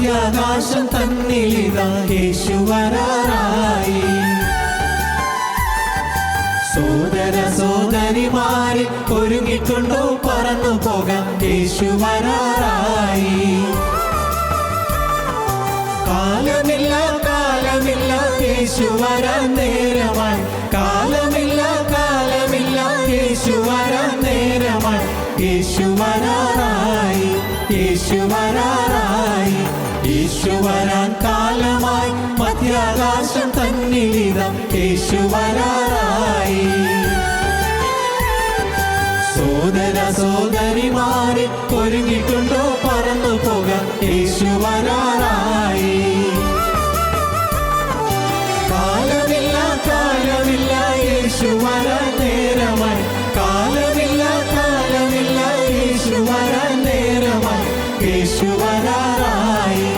മധ്യാകാശം തന്നിലിതാ യേശു വരാറായി. സോദര സോദരിമാരെ ഒരുങ്ങിക്കൊണ്ടോ പറന്നു പോകാം, യേശു വരാറായി. കാലമില്ല കാലമില്ല യേശു വരാൻ നേരമായി, കാലമില്ല കാലമില്ല യേശു വരാൻ നേരമായി. യേശു വരാറായി, യേശു വരാറായി, യേശു വരാൻ കാലമായി. മധ്യാകാശം തന്നിലിതാ യേശു വരാറായി. സോദര സോദരിമാരെ ഒരുങ്ങിക്കൊണ്ടോ പറന്നു പോകാം, യേശു വരാറായി. കാലമില്ല കാലമില്ല യേശു വരാൻ നേരമായി, കാലമില്ല കാലമില്ല യേശു വരാൻ നേരമായി. യേശു വരാറായി,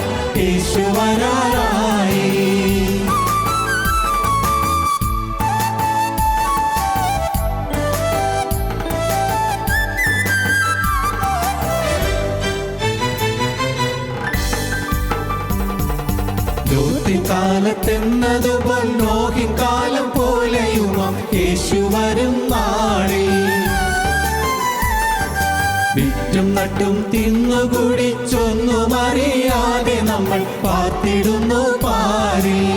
യേശു വരാറായി. കാലത്തെന്നതുപോൽ നോഹിൻ കാലം പോലെയുമാം യേശു വരും നാളിൽ. വിറ്റും നട്ടും തിന്നുകുടിച്ചൊന്നും അറിയാതെ നമ്മൾ പാർത്തിടുന്നു പാരിൽ.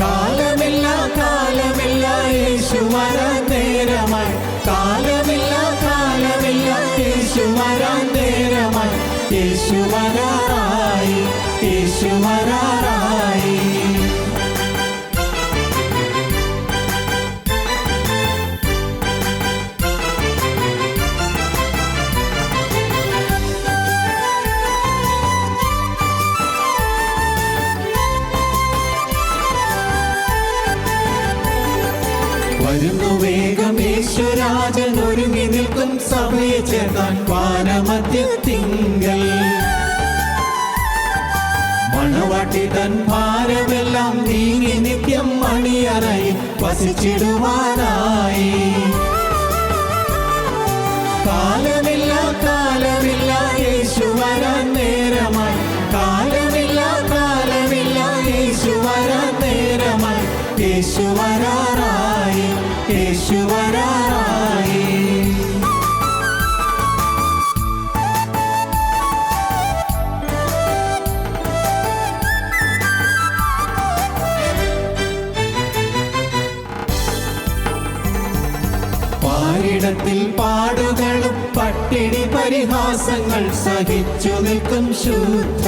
കാലമില്ല കാലമില്ല യേശു വരാൻ നേരമായി, കാലമില്ല കാലമില്ല യേശു വരാൻ നേരമായി. യേശു വരാറായി, യേശു വരാറായി. വരുന്നു വേഗം യേശുരാജൻ, ഒരുങ്ങി നിൽക്കും സഭയെ ചേർക്കാൻ വാനമധ്യത്തിങ്കൽ. മണവാട്ടി തൻ ഭാരമെല്ലാം നീങ്ങി നിത്യം മണിയറയിൽ വസിച്ചിടുവാനായി. കാലമില്ല കാലമില്ല യേശു വരാൻ നേരമായി, കാലമില്ല കാലമില്ല യേശു വരാൻ നേരമായി. യേശു വരാറായി, യേശു വരാറായി. പാരിടത്തിൽ പാടുകളും പട്ടിണി പരിഹാസങ്ങൾ സഹിച്ചു നിൽക്കും ശുദ്ധ.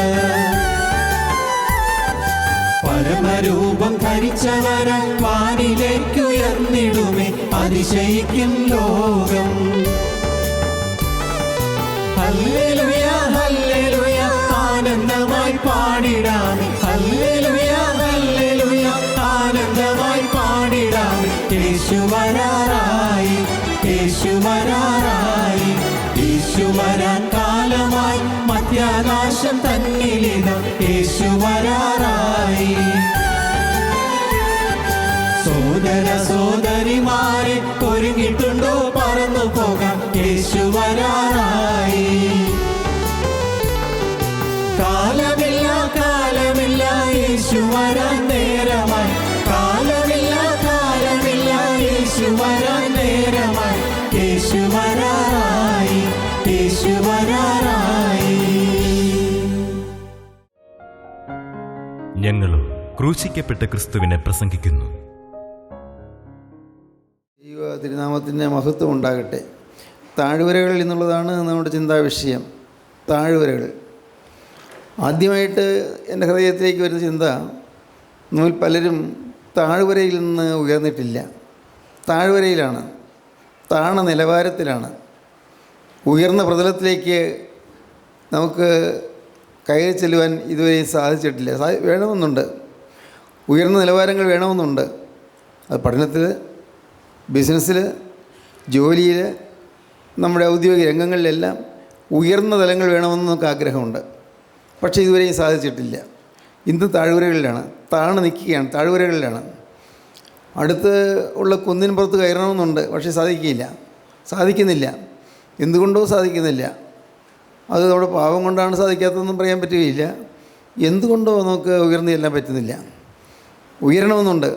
പരമരൂപം ധരിച്ചവരാൽ വാനിലേക്കുയർന്നിടുമേ അതിശയിക്കും ലോകം. ഹല്ലേലൂയ ഹല്ലേലൂയ ആനന്ദമായി പാടിടാമേ, ഹല്ലേലൂയ ഹല്ലേലൂയ ആനന്ദമായി പാടിടാമേ. യേശു വരാറായി, യേശു വരാറായി, യേശു വരാൻ കാലമായി. മധ്യാകാശം തന്നിലിതാ യേശു വരാറായി. സോദര സോദരിമാരെ ഒരുങ്ങിട്ടുണ്ടോ പറന്നു പോകാം, യേശു വരാറായി. കാലമില്ല കാലമില്ല യേശു വരാൻ നേരമായി, കാലമില്ല കാലമില്ല യേശു വരാൻ നേരമായി. യേശു വരാറായി, യേശു വരാറായി. ഞങ്ങളും ക്രൂശിക്കപ്പെട്ട ക്രിസ്തുവിനെ പ്രസംഗിക്കുന്നു. ദൈവ തിരുനാമത്തിൻ്റെ മഹത്വം ഉണ്ടാകട്ടെ. താഴ്വരകൾ എന്നുള്ളതാണ് നമ്മുടെ ചിന്താവിഷയം. താഴ്വരകൾ. ആദ്യമായിട്ട് എൻ്റെ ഹൃദയത്തിലേക്ക് വരുന്ന ചിന്ത, നമ്മൾ പലരും താഴ്വരയിൽ നിന്ന് ഉയർന്നിട്ടില്ല. താഴ്വരയിലാണ്, താണ നിലവാരത്തിലാണ്. ഉയർന്ന പ്രതലത്തിലേക്ക് നമുക്ക് കയറി ചെല്ലുവാൻ ഇതുവരെ സാധിച്ചിട്ടില്ല. വേണമെന്നുണ്ട്, ഉയർന്ന നിലവാരങ്ങൾ വേണമെന്നുണ്ട്. അത് പഠനത്തിൽ, ബിസിനസ്സിൽ, ജോലിയിൽ, നമ്മുടെ ഔദ്യോഗിക രംഗങ്ങളിലെല്ലാം ഉയർന്ന തലങ്ങൾ വേണമെന്ന് നമുക്ക് ആഗ്രഹമുണ്ട്. പക്ഷേ ഇതുവരെയും സാധിച്ചിട്ടില്ല. ഇന്ന് താഴ്വരകളിലാണ്, താഴ്ന്നു നിൽക്കുകയാണ്, താഴ്വരകളിലാണ്. അടുത്ത് ഉള്ള കുന്നിൻ പുറത്ത് കയറണമെന്നുണ്ട്, പക്ഷേ സാധിക്കുന്നില്ല. എന്തുകൊണ്ടോ സാധിക്കുന്നില്ല. അത് നമ്മുടെ പാവം കൊണ്ടാണ് സാധിക്കാത്തതെന്നും പറയാൻ പറ്റുകയില്ല. എന്തുകൊണ്ടോ നമുക്ക് ഉയർന്നു ചെല്ലാൻ പറ്റുന്നില്ല. ഉയരണമെന്നുണ്ട്,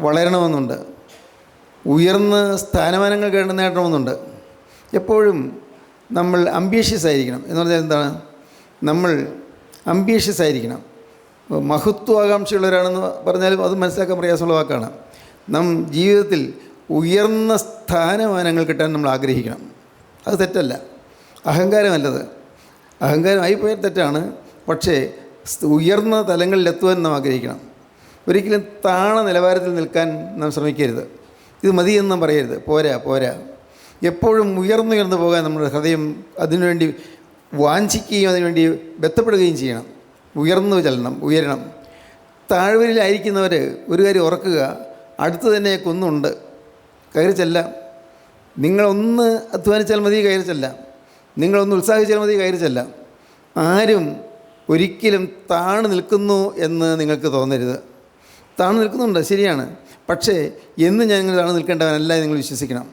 വളരണമെന്നുണ്ട്, ഉയർന്ന സ്ഥാനമാനങ്ങൾ നേടണമെന്നുണ്ട്. എപ്പോഴും നമ്മൾ അംബീഷ്യസ് ആയിരിക്കണം. എന്ന് പറഞ്ഞാൽ എന്താണ്? നമ്മൾ അംബീഷ്യസ് ആയിരിക്കണം. മഹത്വാകാംക്ഷയുള്ളവരാണെന്ന് പറഞ്ഞാലും അത് മനസ്സിലാക്കാൻ പ്രയാസമുള്ള വാക്കാണ്. നാം ജീവിതത്തിൽ ഉയർന്ന സ്ഥാനമാനങ്ങൾ കിട്ടാൻ നമ്മൾ ആഗ്രഹിക്കണം. അത് തെറ്റല്ല, അഹങ്കാരമല്ലത്. അഹങ്കാരമായിപ്പോയാൽ തെറ്റാണ്. പക്ഷേ ഉയർന്ന തലങ്ങളിലെത്തുവാൻ നാം ആഗ്രഹിക്കണം. ഒരിക്കലും താണ നിലവാരത്തിൽ നിൽക്കാൻ നാം ശ്രമിക്കരുത്. ഇത് മതിയെന്ന് നാം പറയരുത്. പോരാ. എപ്പോഴും ഉയർന്നുയർന്നു പോകാൻ നമ്മുടെ ഹൃദയം അതിനുവേണ്ടി വാഞ്ചിക്കുകയും അതിനുവേണ്ടി ബന്ധപ്പെടുകയും ചെയ്യണം. ഉയർന്നു ചെല്ലണം, ഉയരണം. താഴ്വരയിലായിരിക്കുന്നവർ ഒരു കാര്യം ഓർക്കുക, അടുത്ത് തന്നെ കുന്നുണ്ട്, കയറി ചെല്ലാം. നിങ്ങളൊന്ന് അധ്വാനിച്ചാൽ മതി, കയറി ചെല്ലാം. നിങ്ങളൊന്ന് ഉത്സാഹിച്ചാൽ മതി, കയറി ചെല്ലാം. ആരും ഒരിക്കലും താണു നിൽക്കുന്നു എന്ന് നിങ്ങൾക്ക് തോന്നരുത്. താണു നിൽക്കുന്നുണ്ട്, ശരിയാണ്. പക്ഷേ എന്നും ഞാൻ ഇങ്ങനെ താണു നിൽക്കേണ്ടവനല്ല എന്ന് നിങ്ങൾ വിശ്വസിക്കണം.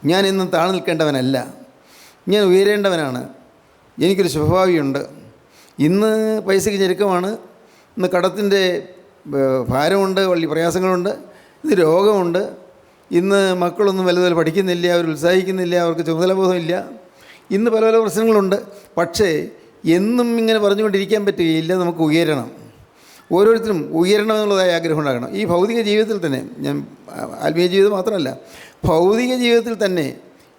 ഞാൻ എന്നും താണു നിൽക്കേണ്ടവനല്ല, ഞാൻ ഉയരേണ്ടവനാണ്. എനിക്കൊരു ശുഭഭാവിയുണ്ട്. ഇന്ന് പൈസയ്ക്ക് ഞെരുക്കമാണ്, ഇന്ന് കടത്തിൻ്റെ ഭാരമുണ്ട്, വലിയ പ്രയാസങ്ങളുണ്ട്, ഇത് രോഗമുണ്ട്, ഇന്ന് മക്കളൊന്നും വലുതുപോലെ പഠിക്കുന്നില്ല, അവർ ഉത്സാഹിക്കുന്നില്ല, അവർക്ക് ചുമതലബോധമില്ല, ഇന്ന് പല പല പ്രശ്നങ്ങളുണ്ട്. പക്ഷേ എന്നും ഇങ്ങനെ പറഞ്ഞുകൊണ്ടിരിക്കാൻ പറ്റുകയില്ല. നമുക്ക് ഉയരണം. ഓരോരുത്തരും ഉയരണം എന്നുള്ളതായ ആഗ്രഹം ഉണ്ടാകണം. ഈ ഭൗതിക ജീവിതത്തിൽ തന്നെ, ഞാൻ ആത്മീയ ജീവിതം മാത്രമല്ല, ഭൗതിക ജീവിതത്തിൽ തന്നെ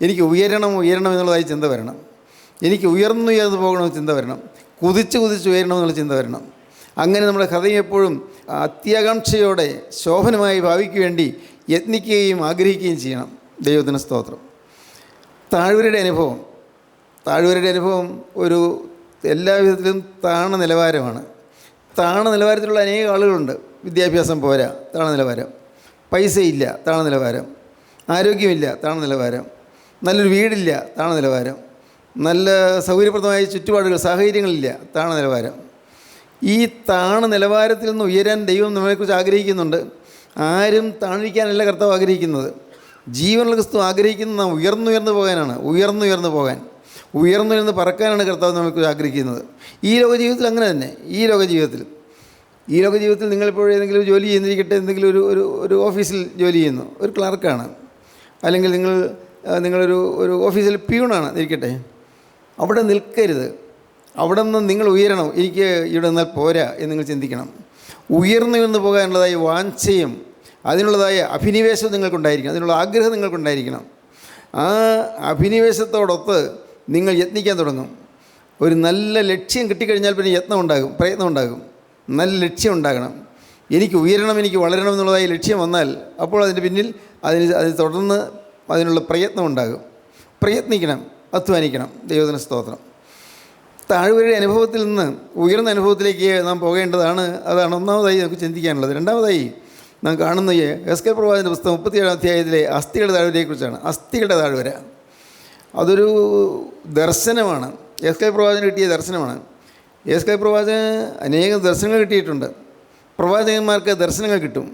എനിക്ക് ഉയരണം എന്നുള്ളതായി ചിന്ത വരണം. എനിക്ക് ഉയർന്നു പോകണമെന്ന് ചിന്ത വരണം. കുതിച്ച് ഉയരണം എന്നുള്ള ചിന്ത വരണം. അങ്ങനെ നമ്മുടെ ഹൃദയം എപ്പോഴും അത്യാകാംക്ഷയോടെ ശോഭനമായ ഭാവിക്ക് വേണ്ടി യത്നിക്കുകയും ആഗ്രഹിക്കുകയും ചെയ്യണം. ദൈവത്തിന് സ്തോത്രം. താഴ്വരയുടെ അനുഭവം ഒരു എല്ലാ വിധത്തിലും താണ നിലവാരമാണ്. താണ നിലവാരത്തിലുള്ള അനേക ആളുകളുണ്ട്. വിദ്യാഭ്യാസം പോരാ, താണ നിലവാരം. പൈസയില്ല, താണ നിലവാരം. ആരോഗ്യമില്ല, താണ നിലവാരം. നല്ലൊരു വീടില്ല, താണ നിലവാരം. നല്ല സൗകര്യപ്രദമായ ചുറ്റുപാടുകൾ, സാഹചര്യങ്ങളില്ല, താണ നിലവാരം. ഈ താണ നിലവാരത്തിൽ നിന്ന് ഉയരാൻ ദൈവം നമ്മളെക്കുറിച്ച് ആഗ്രഹിക്കുന്നുണ്ട്. ആരും താണിരിക്കാനല്ല കർത്താവ് ആഗ്രഹിക്കുന്നത്. ജീവനുള്ള ക്രിസ്തു ആഗ്രഹിക്കുന്നത് നാം ഉയർന്നു പോകാനാണ്. ഉയർന്നു പറക്കാനാണ് കർത്താവ് നമ്മളെക്കുറിച്ച് ആഗ്രഹിക്കുന്നത്. ഈ ലോക ജീവിതത്തിൽ അങ്ങനെ തന്നെ. ഈ ലോക ജീവിതത്തിൽ നിങ്ങളിപ്പോൾ ഏതെങ്കിലും ജോലി ചെയ്യുന്നിരിക്കട്ടെ, എന്തെങ്കിലും ഒരു ഓഫീസിൽ ജോലി ചെയ്യുന്നു, ഒരു ക്ലർക്കാണ്, അല്ലെങ്കിൽ നിങ്ങളൊരു ഓഫീസിൽ പ്യൂണാണ് ഇരിക്കട്ടെ. അവിടെ നിൽക്കരുത്. അവിടെ നിന്ന് നിങ്ങൾ ഉയരണം. എനിക്ക് ഇവിടെ നിന്നാൽ പോരാ എന്ന് നിങ്ങൾ ചിന്തിക്കണം. ഉയർന്നു പോകാനുള്ളതായ വാഞ്ചയും അതിനുള്ളതായ അഭിനിവേശം നിങ്ങൾക്കുണ്ടായിരിക്കണം. അതിനുള്ള ആഗ്രഹം നിങ്ങൾക്കുണ്ടായിരിക്കണം. ആ അഭിനിവേശത്തോടൊത്ത് നിങ്ങൾ യത്നിക്കാൻ തുടങ്ങും. ഒരു നല്ല ലക്ഷ്യം കിട്ടിക്കഴിഞ്ഞാൽ പിന്നെ പ്രയത്നം ഉണ്ടാകും. നല്ല ലക്ഷ്യം ഉണ്ടാകണം. എനിക്ക് ഉയരണം, എനിക്ക് വളരണം എന്നുള്ളതായി ലക്ഷ്യം വന്നാൽ അപ്പോൾ അതിൻ്റെ പിന്നിൽ അതിന് തുടർന്ന് അതിനുള്ള പ്രയത്നം ഉണ്ടാകും. പ്രയത്നിക്കണം, അധ്വാനിക്കണം. ദൈവത്തിന് സ്തോത്രം. താഴ്വരയുടെ അനുഭവത്തിൽ നിന്ന് ഉയർന്ന അനുഭവത്തിലേക്ക് നാം പോകേണ്ടതാണ്. അതാണ് ഒന്നാമതായി നമുക്ക് ചിന്തിക്കാനുള്ളത്. രണ്ടാമതായി നാം കാണുന്ന എസ്കേൽ പ്രവാചകൻ്റെ പുസ്തകം 37-ാം അധ്യായത്തിലെ അസ്ഥികളുടെ താഴ്വരയെക്കുറിച്ചാണ്. അസ്ഥികളുടെ താഴ്വര അതൊരു ദർശനമാണ്. എസ്കേൽ പ്രവാചകന് കിട്ടിയ ദർശനമാണ്. എസ്കേൽ പ്രവാചകന് അനേകം ദർശനങ്ങൾ കിട്ടിയിട്ടുണ്ട്. പ്രവാചകന്മാർക്ക് ദർശനങ്ങൾ കിട്ടും.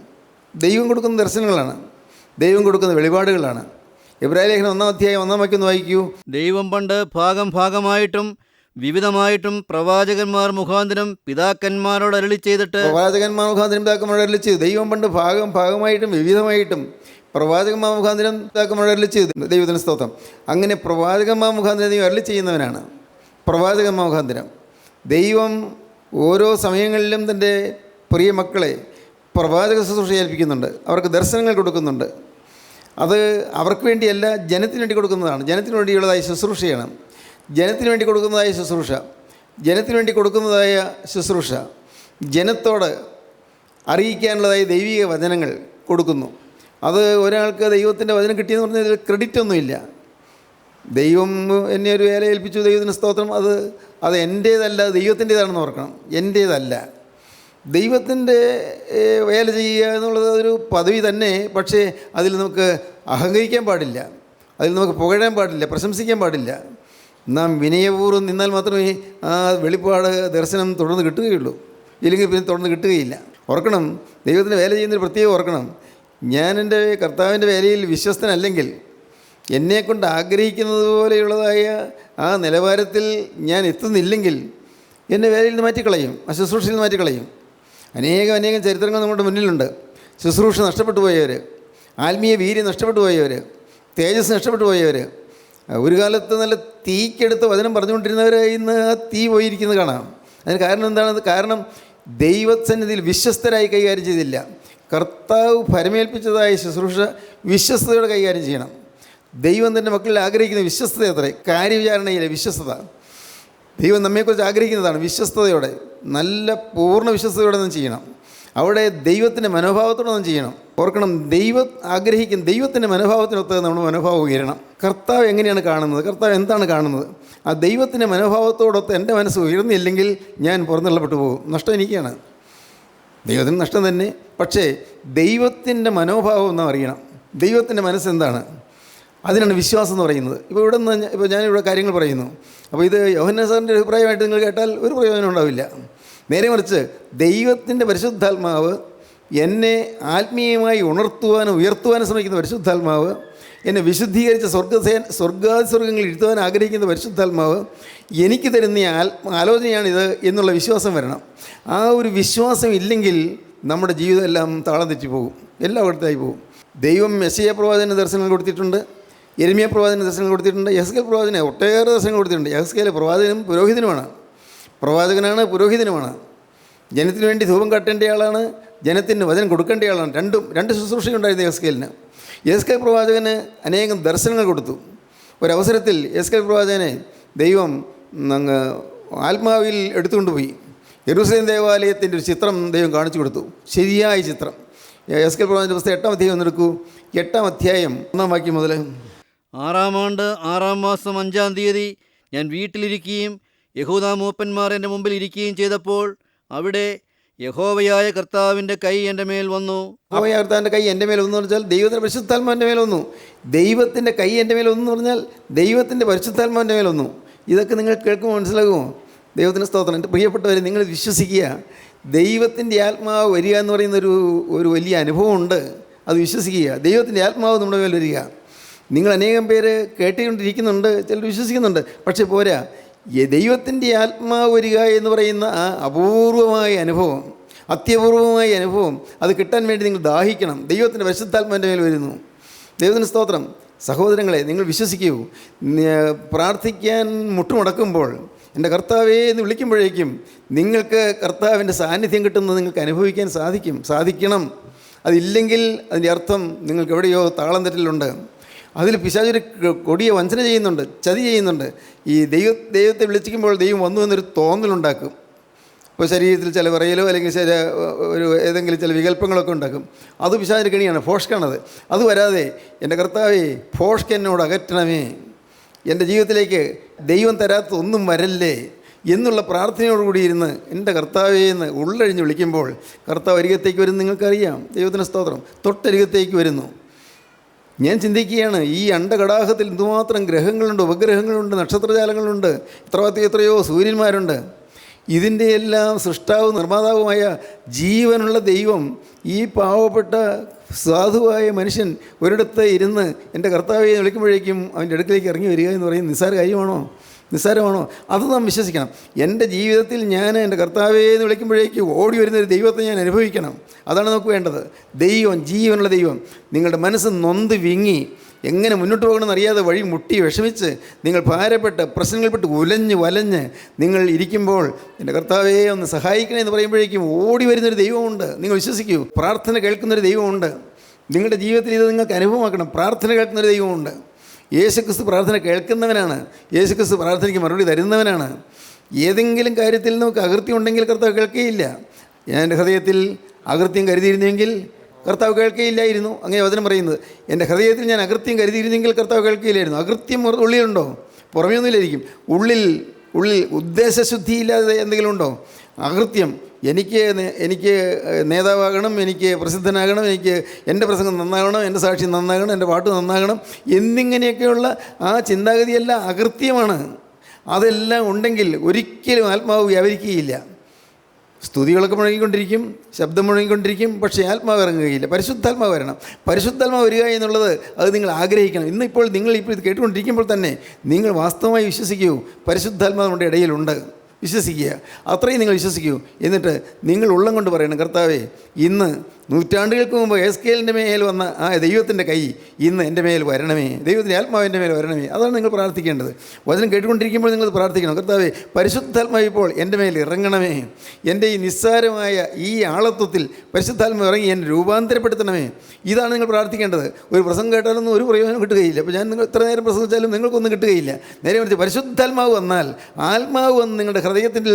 ദൈവം കൊടുക്കുന്ന ദർശനങ്ങളാണ്, ദൈവം കൊടുക്കുന്ന വെളിപാടുകളാണ്. എബ്രായ ലേഖനം 1-ാം അധ്യായം 1-ാം വാക്യം ഭാഗമായിക്കൂ. ദൈവം പണ്ട് ഭാഗമായിട്ടും വിവിധമായിട്ടും പ്രവാചകന്മാർ മുഖാന്തരം പിതാക്കന്മാരോട് അരുളി ചെയ്തിട്ട് ദൈവം പണ്ട് ഭാഗമായിട്ടും വിവിധമായിട്ടും പ്രവാചകന്മാർ മുഖാന്തരം പിതാക്കന്മാരോട് അരുളി ചെയ്തു. ദൈവത്തിന് സ്തോത്രം. അങ്ങനെ പ്രവാചകന്മാർ മുഖാന്തരം ദൈവം അരുളി ചെയ്യുന്നവനാണ്. പ്രവാചകന്മാർ മുഖാന്തരം ദൈവം ഓരോ സമയങ്ങളിലും തൻ്റെ പ്രിയ മക്കളെ പ്രവാചക ശുശ്രൂഷ ഏൽപ്പിക്കുന്നുണ്ട്. അവർക്ക് ദർശനങ്ങൾ കൊടുക്കുന്നുണ്ട്. അത് അവർക്ക് വേണ്ടിയല്ല, ജനത്തിന് വേണ്ടി കൊടുക്കുന്നതാണ്. ജനത്തിന് വേണ്ടിയുള്ളതായ ശുശ്രൂഷയാണ്. ജനത്തിന് വേണ്ടി കൊടുക്കുന്നതായ ശുശ്രൂഷ ജനത്തോട് അറിയിക്കാനുള്ളതായ ദൈവിക വചനങ്ങൾ കൊടുക്കുന്നു. അത് ഒരാൾക്ക് ദൈവത്തിൻ്റെ വചനം കിട്ടിയെന്ന് പറഞ്ഞാൽ ക്രെഡിറ്റൊന്നുമില്ല. ദൈവം എന്നെ ഒരു വേല ഏൽപ്പിച്ചു, ദൈവത്തിന് സ്തോത്രം. അത് എൻ്റേതല്ല, ദൈവത്തിൻ്റേതാണെന്ന് ഓർക്കണം. എൻ്റേതല്ല, ദൈവത്തിൻ്റെ വേല ചെയ്യുക എന്നുള്ളത് ഒരു പദവി തന്നെ. പക്ഷേ അതിൽ നമുക്ക് അഹങ്കരിക്കാൻ പാടില്ല, അതിൽ നമുക്ക് പുകഴാൻ പാടില്ല, പ്രശംസിക്കാൻ പാടില്ല. നാം വിനയപൂർവ്വം നിന്നാൽ മാത്രമേ ആ വെളിപ്പാട് ദർശനം തുടർന്ന് കിട്ടുകയുള്ളൂ. ഇല്ലെങ്കിൽ പിന്നെ തുടർന്ന് കിട്ടുകയില്ല. ഓർക്കണം, ദൈവത്തിൻ്റെ വേല ചെയ്യുന്നൊരു പ്രത്യേകം ഓർക്കണം. ഞാൻ എൻ്റെ കർത്താവിൻ്റെ വേലയിൽ വിശ്വസ്തനല്ലെങ്കിൽ എന്നെക്കൊണ്ട് ആഗ്രഹിക്കുന്നത് പോലെയുള്ളതായ ആ നിലവാരത്തിൽ ഞാൻ എത്തുന്നില്ലെങ്കിൽ എന്നെ വേലയിൽ നിന്ന് മാറ്റിക്കളയും, ആ ശുശ്രൂഷയിൽ നിന്ന് മാറ്റിക്കളയും. അനേകം ചരിത്രങ്ങൾ നമ്മുടെ മുന്നിലുണ്ട്. ശുശ്രൂഷ നഷ്ടപ്പെട്ടു പോയവർ, ആത്മീയ വീര്യം നഷ്ടപ്പെട്ടു പോയവർ, തേജസ് നഷ്ടപ്പെട്ടു പോയവർ, ഒരു കാലത്ത് നല്ല തീക്കെടുത്ത് വചനം പറഞ്ഞുകൊണ്ടിരുന്നവർ ഇന്ന് ആ തീ പോയിരിക്കുന്നത് കാണാം. അതിന് കാരണം എന്താണ്? കാരണം ദൈവസന്നിധിയിൽ വിശ്വസ്തരായി കൈകാര്യം ചെയ്തില്ല. കർത്താവ് ഫരമേൽപ്പിച്ചതായ ശുശ്രൂഷ വിശ്വസ്തയോടെ കൈകാര്യം ചെയ്യണം. ദൈവം തൻ്റെ മക്കളിൽ ആഗ്രഹിക്കുന്ന വിശ്വസ്തത അത്രേ, കാര്യവിചാരണയിലെ വിശ്വസ്തത. ദൈവം നമ്മെക്കുറിച്ച് ആഗ്രഹിക്കുന്നതാണ് വിശ്വസ്തയോടെ, നല്ല പൂർണ്ണ വിശ്വസ്തയോടെ നാം ചെയ്യണം. അവിടെ ദൈവത്തിൻ്റെ മനോഭാവത്തോടെ നാം ചെയ്യണം. ഓർക്കണം, ദൈവം ആഗ്രഹിക്കുന്ന ദൈവത്തിൻ്റെ മനോഭാവത്തിനൊത്ത് നമ്മുടെ മനോഭാവം ഉയരണം. കർത്താവ് എങ്ങനെയാണ് കാണുന്നത്, കർത്താവ് എന്താണ് കാണുന്നത്, ആ ദൈവത്തിൻ്റെ മനോഭാവത്തോടൊത്ത് എൻ്റെ മനസ്സ് ഉയർന്നില്ലെങ്കിൽ ഞാൻ പുറന്തള്ളപ്പെട്ടു പോകും. നഷ്ടം എനിക്കാണ്, ദൈവത്തിന് നഷ്ടം തന്നെ. പക്ഷേ ദൈവത്തിൻ്റെ മനോഭാവം നാം അറിയണം. ദൈവത്തിൻ്റെ മനസ്സെന്താണ്, അതിനാണ് വിശ്വാസം എന്ന് പറയുന്നത്. ഇപ്പോൾ ഞാനിവിടെ കാര്യങ്ങൾ പറയുന്നു. അപ്പോൾ ഇത് യോഹന്നാൻ സാറിൻ്റെ അഭിപ്രായമായിട്ട് നിങ്ങൾ കേട്ടാൽ ഒരു പ്രയോജനം ഉണ്ടാവില്ല. നേരെ മറിച്ച് ദൈവത്തിൻ്റെ പരിശുദ്ധാത്മാവ് എന്നെ ആത്മീയമായി ഉയർത്തുവാനും ശ്രമിക്കുന്ന പരിശുദ്ധാത്മാവ്, എന്നെ വിശുദ്ധീകരിച്ച സ്വർഗങ്ങളിൽ ഇരുത്തുവാൻ ആഗ്രഹിക്കുന്ന പരിശുദ്ധാത്മാവ് എനിക്ക് തരുന്ന ആലോചനയാണിത് എന്നുള്ള വിശ്വാസം വരണം. ആ ഒരു വിശ്വാസം ഇല്ലെങ്കിൽ നമ്മുടെ ജീവിതം എല്ലാം താളം തെറ്റിപ്പോകും, എല്ലാം അവിടുത്തായി പോകും. ദൈവം യെശയ്യാ പ്രവാചകന് ദർശനങ്ങൾ കൊടുത്തിട്ടുണ്ട്, യെരമ്യാ പ്രവാചകന് ദർശനങ്ങൾ കൊടുത്തിട്ടുണ്ട്, യെഹെസ്കേൽ പ്രവാചകന് ഒട്ടേറെ ദർശനങ്ങൾ കൊടുത്തിട്ടുണ്ട്. യെഹെസ്കേൽ പ്രവാചകനും പുരോഹിതനുമാണ്, പ്രവാചകനാണ്, പുരോഹിതനുമാണ്. ജനത്തിന് വേണ്ടി ധൂപം കാട്ടേണ്ടയാളാണ്, ജനത്തിന് വചനം കൊടുക്കേണ്ടയാളാണ്. രണ്ട് ശുശ്രൂഷയുണ്ടായിരുന്നു യെഹെസ്കേലിന്. യെഹെസ്കേൽ പ്രവാചകന് അനേകം ദർശനങ്ങൾ കൊടുത്തു. ഒരവസരത്തിൽ യെഹെസ്കേൽ പ്രവാചകനെ ദൈവം ആത്മാവിൽ എടുത്തുകൊണ്ടുപോയി യെരൂശലേം ദേവാലയത്തിൻ്റെ ഒരു ചിത്രം ദൈവം കാണിച്ചു കൊടുത്തു, ശരിയായ ചിത്രം. യെഹെസ്കേൽ പ്രവാചകൻ്റെ പുസ്തകം 8-ാം അധ്യായം ഒന്നെടുക്കൂ. 8-ാം അധ്യായം 1-ാം വാക്യം മുതൽ. 6-ാം ആണ്ട് 6-ാം മാസം 5-ാം തീയതി ഞാൻ വീട്ടിലിരിക്കുകയും യഹൂദാ മൂപ്പന്മാർ എൻ്റെ മുമ്പിൽ ഇരിക്കുകയും ചെയ്തപ്പോൾ അവിടെ യഹോവയായ കർത്താവിൻ്റെ കൈ എൻ്റെ മേൽ വന്നു. യഹോവയായ കർത്താവിൻ്റെ കൈ എൻ്റെ മേൽ വന്നു എന്ന് പറഞ്ഞാൽ ദൈവത്തിൻ്റെ പരിശുദ്ധാത്മാവിൻ്റെ മേൽ വന്നു. ദൈവത്തിൻ്റെ കൈ എൻ്റെ മേൽ വന്നു എന്ന് പറഞ്ഞാൽ ദൈവത്തിൻ്റെ പരിശുദ്ധാത്മാവിൻ്റെ മേൽ വന്നു. ഇതൊക്കെ നിങ്ങൾ കേൾക്കുമ്പോൾ മനസ്സിലാകുമോ? ദൈവത്തിന് സ്തോത്രം. എൻ്റെ പ്രിയപ്പെട്ടവരെ, നിങ്ങൾ വിശ്വസിക്കുക. ദൈവത്തിൻ്റെ ആത്മാവ് വരിക എന്ന് പറയുന്ന ഒരു വലിയ അനുഭവമുണ്ട്. അത് വിശ്വസിക്കുക. ദൈവത്തിൻ്റെ ആത്മാവ് നമ്മുടെ മേൽ വരിക. നിങ്ങൾ അനേകം പേര് കേട്ടുകൊണ്ടിരിക്കുന്നുണ്ട്, ചിലർ വിശ്വസിക്കുന്നുണ്ട്. പക്ഷേ പോരാ, ദൈവത്തിൻ്റെ ആത്മാവ് വരിക എന്ന് പറയുന്ന ആ അപൂർവമായ അനുഭവം, അത്യപൂർവമായ അനുഭവം, അത് കിട്ടാൻ വേണ്ടി നിങ്ങൾ ദാഹിക്കണം. ദൈവത്തിൻ്റെ പരിശുദ്ധാത്മാവിൻ്റെ മേൽ വരുന്നു. ദൈവത്തിന് സ്തോത്രം. സഹോദരങ്ങളെ, നിങ്ങൾ വിശ്വസിക്കൂ. പ്രാർത്ഥിക്കാൻ മുട്ടുമടക്കുമ്പോൾ എൻ്റെ കർത്താവേ എന്ന് വിളിക്കുമ്പോഴേക്കും നിങ്ങൾക്ക് കർത്താവിൻ്റെ സാന്നിധ്യം കിട്ടുന്നത് നിങ്ങൾക്ക് അനുഭവിക്കാൻ സാധിക്കണം. അതില്ലെങ്കിൽ അതിൻ്റെ അർത്ഥം നിങ്ങൾക്ക് എവിടെയോ താളം തെറ്റലുണ്ട്. അതിൽ പിശാചൊരു കൊടിയ വഞ്ചന ചെയ്യുന്നുണ്ട്, ചതി ചെയ്യുന്നുണ്ട്. ഈ ദൈവത്തെ വിളിച്ചിരിക്കുമ്പോൾ ദൈവം വന്നു എന്നൊരു തോന്നലുണ്ടാക്കും. ഇപ്പോൾ ശരീരത്തിൽ ചില വിറയലോ അല്ലെങ്കിൽ ഏതെങ്കിലും ചില വികല്പങ്ങളൊക്കെ ഉണ്ടാക്കും. അത് പിശാചിൻ്റെ കെണിയാണ്, ഫോഷ്കാണത്. അത് വരാതെ എൻ്റെ കർത്താവേ ഫോഷ്ക്ക് എന്നോട് അകറ്റണമേ, എൻ്റെ ജീവിതത്തിലേക്ക് ദൈവം തരാത്ത ഒന്നും വരല്ലേ എന്നുള്ള പ്രാർത്ഥനയോടുകൂടി ഇരുന്ന് എൻ്റെ കർത്താവേ എന്ന് ഉള്ളഴിഞ്ഞ് വിളിക്കുമ്പോൾ കർത്താവ് അരികത്തേക്ക് വരുന്നു. നിങ്ങൾക്കറിയാം. ദൈവത്തിന് സ്തോത്രം. തൊട്ടരികത്തേക്ക് വരുന്നു. ഞാൻ ചിന്തിക്കുകയാണ്, ഈ അണ്ടകടാഹത്തിൽ എന്തുമാത്രം ഗ്രഹങ്ങളുണ്ട്, ഉപഗ്രഹങ്ങളുണ്ട്, നക്ഷത്രജാലങ്ങളുണ്ട്, എത്രയോ സൂര്യന്മാരുണ്ട്. ഇതിൻ്റെ എല്ലാം സൃഷ്ടാവും നിർമ്മാതാവുമായ ജീവനുള്ള ദൈവം ഈ പാവപ്പെട്ട സാധുവായ മനുഷ്യൻ ഒരിടത്ത് ഇരുന്ന് എൻ്റെ കർത്താവെ വിളിക്കുമ്പോഴേക്കും അവൻ്റെ അടുക്കിലേക്ക് ഇറങ്ങി വരിക എന്ന് പറയുന്നത് നിസ്സാരമാണോ? അത് നാം വിശ്വസിക്കണം. എൻ്റെ ജീവിതത്തിൽ ഞാൻ എൻ്റെ കർത്താവെ എന്ന് വിളിക്കുമ്പോഴേക്കും ഓടി വരുന്നൊരു ദൈവത്തെ ഞാൻ അനുഭവിക്കണം. അതാണ് നമുക്ക് വേണ്ടത്. ദൈവം, ജീവനുള്ള ദൈവം. നിങ്ങളുടെ മനസ്സ് നൊന്ത് വിങ്ങി എങ്ങനെ മുന്നോട്ട് പോകണമെന്ന് അറിയാതെ വഴി മുട്ടി വിഷമിച്ച് നിങ്ങൾ ഭാരപ്പെട്ട് പ്രശ്നങ്ങൾപ്പെട്ട് വലഞ്ഞ് നിങ്ങൾ ഇരിക്കുമ്പോൾ എൻ്റെ കർത്താവേ ഒന്ന് സഹായിക്കണേ എന്ന് പറയുമ്പോഴേക്കും ഓടി വരുന്നൊരു ദൈവമുണ്ട്. നിങ്ങൾ വിശ്വസിക്കൂ. പ്രാർത്ഥന കേൾക്കുന്നൊരു ദൈവമുണ്ട്. നിങ്ങളുടെ ജീവിതത്തിൽ ഇത് നിങ്ങൾക്ക് അനുഭവമാക്കണം. പ്രാർത്ഥന കേൾക്കുന്നൊരു ദൈവമുണ്ട്. യേശുക്രിസ്തു പ്രാർത്ഥന കേൾക്കുന്നവനാണ്. യേശുക്രിസ്തു പ്രാർത്ഥനയ്ക്ക് മറുപടി തരുന്നവനാണ്. ഏതെങ്കിലും കാര്യത്തിൽ നമുക്ക് അകൃത്യം ഉണ്ടെങ്കിൽ കർത്താവ് കേൾക്കുകയില്ല. ഞാൻ എൻ്റെ ഹൃദയത്തിൽ അകൃത്യം കരുതിയിരുന്നെങ്കിൽ കർത്താവ് കേൾക്കുകയില്ലായിരുന്നു. അങ്ങനെ വചനം പറയുന്നത്. എൻ്റെ ഹൃദയത്തിൽ ഞാൻ അകൃത്യം കരുതിയിരുന്നെങ്കിൽ കർത്താവ് കേൾക്കുകയില്ലായിരുന്നു. അകൃത്യം ഉള്ളിലുണ്ടോ? പുറമേ ഒന്നുമില്ലായിരിക്കും. ഉള്ളിൽ ഉദ്ദേശശുദ്ധിയില്ലാതെ എന്തെങ്കിലും ഉണ്ടോ? അകൃത്യം. എനിക്ക് നേതാവാകണം, എനിക്ക് പ്രസിദ്ധനാകണം, എനിക്ക് എൻ്റെ പ്രസംഗം നന്നാകണം, എൻ്റെ സാക്ഷി നന്നാകണം, എൻ്റെ പാട്ട് നന്നാകണം എന്നിങ്ങനെയൊക്കെയുള്ള ആ സ്തുതികളൊക്കെ മുഴങ്ങിക്കൊണ്ടിരിക്കും, ശബ്ദം മുഴങ്ങിക്കൊണ്ടിരിക്കും, പക്ഷേ ആത്മാവ് ഇറങ്ങുകയില്ല. പരിശുദ്ധാത്മാവ് വരണം. പരിശുദ്ധാത്മാവ് വരിക എന്നുള്ളത് അത് നിങ്ങൾ ആഗ്രഹിക്കണം. ഇന്നിപ്പോൾ നിങ്ങൾ ഇപ്പോൾ ഇത് കേട്ടുകൊണ്ടിരിക്കുമ്പോൾ തന്നെ നിങ്ങൾ വാസ്തവമായി വിശ്വസിക്കൂ, പരിശുദ്ധാത്മാവ് നമ്മുടെ ഇടയിലുണ്ട്. വിശ്വസിക്കുക, അത്രയും നിങ്ങൾ വിശ്വസിക്കൂ. എന്നിട്ട് നിങ്ങൾ ഉള്ളം കൊണ്ട് പറയണം, കർത്താവേ, ഇന്ന് നൂറ്റാണ്ടുകൾക്ക് മുമ്പ് എസ്കേലിൻ്റെ മേൽ വന്ന ആ ദൈവത്തിൻ്റെ കൈ ഇന്ന് എൻ്റെ മേൽ വരണമേ, ദൈവത്തിൻ്റെ ആത്മാവ് എൻ്റെ മേൽ വരണമേ. അതാണ് നിങ്ങൾ പ്രാർത്ഥിക്കേണ്ടത്. വചനം കേട്ടുകൊണ്ടിരിക്കുമ്പോൾ നിങ്ങൾ പ്രാർത്ഥിക്കണം, കർത്താവേ, പരിശുദ്ധാത്മാവ് ഇപ്പോൾ എൻ്റെ മേൽ ഇറങ്ങണമേ, എൻ്റെ ഈ നിസ്സാരമായ ഈ ആളത്വത്തിൽ പരിശുദ്ധാത്മാവ് ഇറങ്ങി എന്നെ രൂപാന്തരപ്പെടുത്തണമേ. ഇതാണ് നിങ്ങൾ പ്രാർത്ഥിക്കേണ്ടത്. ഒരു പ്രസംഗം കേട്ടാലൊന്നും ഒരു പ്രയോജനം കിട്ടുകയില്ല. അപ്പോൾ ഞാൻ നിങ്ങൾ എത്ര നേരം പ്രസംഗിച്ചാലും നിങ്ങൾക്കൊന്നും കിട്ടുകയില്ല. നേരെ മറിച്ച് പരിശുദ്ധാത്മാവ് വന്നാൽ, ആത്മാവ് വന്ന് നിങ്ങളുടെ ഹൃദയത്തിൻ്റെ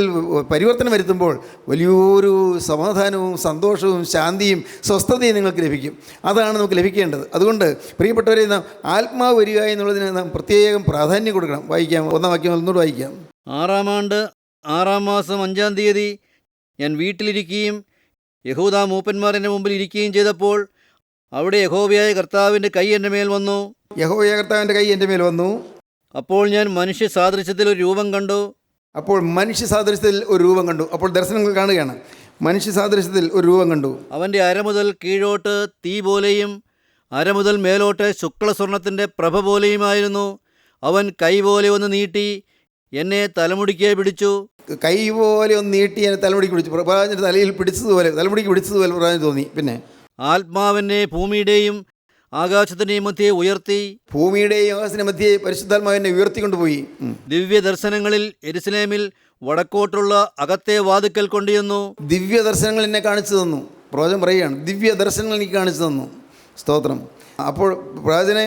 പരിവർത്തനം വരുത്തുമ്പോൾ വലിയൊരു സമാധാനവും സന്തോഷവും ശാന്തിയും സ്വസ്ഥതയും നിങ്ങൾക്ക് ലഭിക്കും. അതാണ് നമുക്ക് ലഭിക്കേണ്ടത്. അതുകൊണ്ട് പ്രിയപ്പെട്ടവരെ, നാം ആത്മാവ് വരിക എന്നുള്ളതിന് നാം പ്രത്യേകം പ്രാധാന്യം കൊടുക്കണം. വായിക്കാം, 1-ാം വാക്യം ഒന്നുകൂടെ വായിക്കാം. 6-ാം ആണ്ട് 6-ാം മാസം 5-ാം തീയതി ഞാൻ വീട്ടിലിരിക്കുകയും യഹൂദാ മൂപ്പന്മാർ എൻ്റെ മുമ്പിൽ ഇരിക്കുകയും ചെയ്തപ്പോൾ അവിടെ യഹോവയായ കർത്താവിൻ്റെ കൈ എൻ്റെ മേൽ വന്നു. യഹോവയായ കർത്താവിൻ്റെ കൈ എൻ്റെ മേൽ വന്നു. അപ്പോൾ ഞാൻ മനുഷ്യ സാദൃശ്യത്തിൽ ഒരു രൂപം കണ്ടു. അപ്പോൾ മനുഷ്യ സാദൃശ്യത്തിൽ ഒരു രൂപം കണ്ടു. അപ്പോൾ ദർശനങ്ങൾ കാണുകയാണ്. മനുഷ്യ സാദൃശ്യത്തിൽ ഒരു രൂപം കണ്ടു. അവൻ്റെ അര മുതൽ കീഴോട്ട് തീ പോലെയും അര മുതൽ മേലോട്ട് ശുക്ലസ്വർണത്തിൻ്റെ പ്രഭ പോലെയുമായിരുന്നു. അവൻ കൈ പോലെ ഒന്ന് നീട്ടി എന്നെ തലമുടിക്ക് പിടിച്ചു. കൈ പോലെ ഒന്ന് നീട്ടി എന്നെ തലമുടിക്ക് പിടിച്ചു. പ്രവാചകൻ്റെ തലയിൽ പിടിച്ചതുപോലെ, തലമുടിക്ക് പിടിച്ചതുപോലെ പ്രവാചകന് തോന്നി. പിന്നെ ആത്മാവിനെ ഭൂമിയുടെയും ആകാശത്തിൻ്റെയും മധ്യേ ഉയർത്തി. ഭൂമിയുടെയും ആകാശത്തിൻ്റെ മധ്യേ പരിശുദ്ധാത്മാവിനെ ഉയർത്തിക്കൊണ്ടുപോയി. ദിവ്യ ദർശനങ്ങളിൽ യെരുശലേമിൽ വടക്കോട്ടുള്ള അകത്തെ വാതിക്കൽ കൊണ്ടുചെന്നു. ദിവ്യ ദർശനങ്ങൾ എന്നെ കാണിച്ചു തന്നു. പ്രവചനം പറയുകയാണ്, ദിവ്യ ദർശനങ്ങൾ എനിക്ക് കാണിച്ചു തന്നു. സ്തോത്രം. അപ്പോൾ പ്രവചന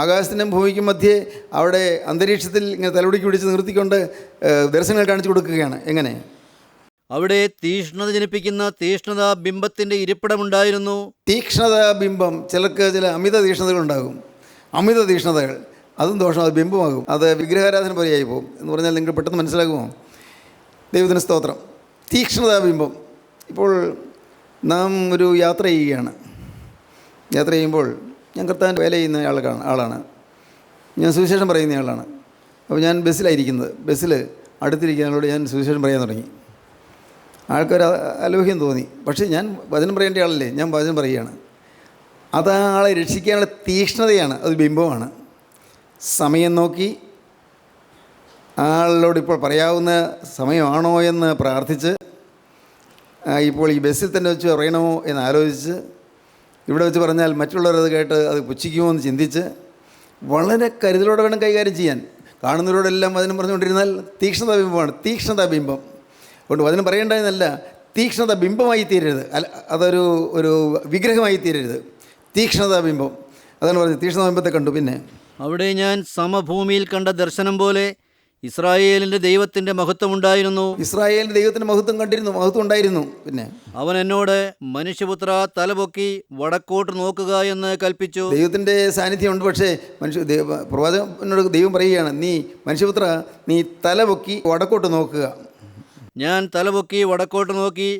ആകാശത്തിനും ഭൂമിക്കും മധ്യേ അവിടെ അന്തരീക്ഷത്തിൽ ഇങ്ങനെ തലമുടിക്ക് പിടിച്ച് നിർത്തിക്കൊണ്ട് ദർശനങ്ങൾ കാണിച്ചു കൊടുക്കുകയാണ്. എങ്ങനെ? അവിടെ തീഷ്ണത ജനിപ്പിക്കുന്ന തീഷ്ണതാ ബിംബത്തിൻ്റെ ഇരിപ്പിടമുണ്ടായിരുന്നു. തീക്ഷ്ണതാ ബിംബം, ചിലർക്ക് ചില അമിത തീഷ്ണതകളുണ്ടാകും. അമിത തീഷ്ണതകൾ, അതും ദോഷം, അത് ബിംബമാകും. അത് വിഗ്രഹാരാധന പോലെയായി പോകും. എന്ന് പറഞ്ഞാൽ നിങ്ങൾ പെട്ടെന്ന് മനസ്സിലാകുമോ? ദൈവത്തിന് സ്തോത്രം. തീക്ഷ്ണതാ ബിംബം. ഇപ്പോൾ നാം ഒരു യാത്ര ചെയ്യുകയാണ്. യാത്ര ചെയ്യുമ്പോൾ ഞാൻ കർത്താവിൻ്റെ വേല ചെയ്യുന്ന ആളാണ്. ഞാൻ സുവിശേഷം പറയുന്ന ആളാണ്. അപ്പോൾ ഞാൻ ബസ്സിലായിരിക്കുന്നത്. ബസ്സിൽ അടുത്തിരിക്കുന്നവരോട് ഞാൻ സുവിശേഷം പറയാൻ തുടങ്ങി. ആൾക്കാർ അലോഹ്യം തോന്നി. പക്ഷേ ഞാൻ വചനം പറയേണ്ട ആളല്ലേ, ഞാൻ വചനം പറയുകയാണ്. അത് ആ ആളെ രക്ഷിക്കാനുള്ള തീക്ഷ്ണതയാണ്, അത് ബിംബമാണ്. സമയം നോക്കി ആളോട് ഇപ്പോൾ പറയാവുന്ന സമയമാണോ എന്ന് പ്രാർത്ഥിച്ച്, ഇപ്പോൾ ഈ ബസ്സിൽ തന്നെ വെച്ച് പറയണമോ എന്ന് ആലോചിച്ച്, ഇവിടെ വെച്ച് പറഞ്ഞാൽ മറ്റുള്ളവരത് കേട്ട് അത് പുച്ഛിക്കുമോ എന്ന് ചിന്തിച്ച് വളരെ കരുതലോടെ വേണം കൈകാര്യം ചെയ്യാൻ. കാണുന്നവരോടെല്ലാം വചനം പറഞ്ഞുകൊണ്ടിരുന്നാൽ തീക്ഷ്ണതാ ബിംബമാണ്. തീക്ഷ്ണതാ ബിംബം അതുകൊണ്ട് വചനം പറയേണ്ടതെന്നല്ല, തീക്ഷ്ണത ബിംബമായി തീരരുത്. ഒരു വിഗ്രഹമായി തീരരുത്. തീക്ഷ്ണതാ ബിംബം, അതാണ് പറഞ്ഞത്. തീക്ഷ്ണതാ ബിംബത്തെ കണ്ടു. പിന്നെ അവിടെ ഞാൻ സമഭൂമിയിൽ കണ്ട ദർശനം പോലെ ഇസ്രായേലിൻ്റെ ദൈവത്തിൻ്റെ മഹത്വമുണ്ടായിരുന്നു. ഇസ്രായേലിൻ്റെ ദൈവത്തിൻ്റെ മഹത്വം ഉണ്ടായിരുന്നു. പിന്നെ അവൻ എന്നോട്, മനുഷ്യപുത്ര, തലപൊക്കി വടക്കോട്ട് നോക്കുക എന്ന് കൽപ്പിച്ചു. ദൈവത്തിൻ്റെ സാന്നിധ്യമുണ്ട്. പക്ഷേ പ്രവാചകനോട് ദൈവം പറയുകയാണ്, നീ മനുഷ്യപുത്ര, നീ തലപൊക്കി വടക്കോട്ട് നോക്കുക. ഞാൻ തലപൊക്കി വടക്കോട്ട് നോക്കി.